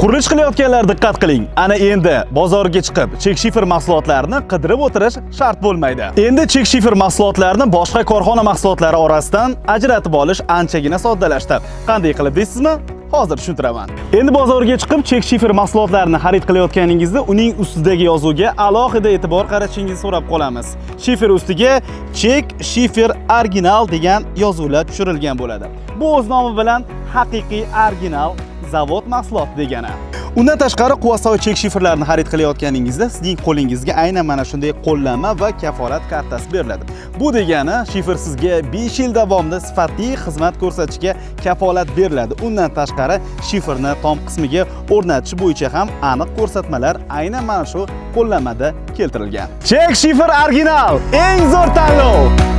Qurilish qilayotganlar diqqat qiling. Ana endi bozorga chiqib, chek shifr mahsulotlarini qidirib o'tirish shart bo'lmaydi. Endi chek shifr mahsulotlarini boshqa korxona mahsulotlari orasidan ajratib olish anchagina soddalashdi. Qanday qilib deysizmi? Hozir tushuntiraman. Endi bozorga chiqib chek shifr mahsulotlarini xarid qilayotganingizda uning ustidagi yozuvga alohida e'tibor qaratishingizni so'rab qolamiz. Shifr ustiga chek shifr original degan yozuvlar tushirilgan bo'ladi. Bu o'z nomi bilan haqiqiy original zavod mahsuloti degani. Undan tashqari quvasoy chek shifrlarini xarid qilayotganingizda sizning qo'lingizga aynan mana shunday qo'llanma va kafolat kartasi beriladi. Bu degani shifr sizga 5 yil davomida sifatli xizmat ko'rsatishga kafolat beriladi. Undan tashqari shifrni tom qismiga o'rnatish bo'yicha ham aniq ko'rsatmalar aynan mana shu qo'llanmada keltirilgan. Chek shifr original eng zo'r tanlov.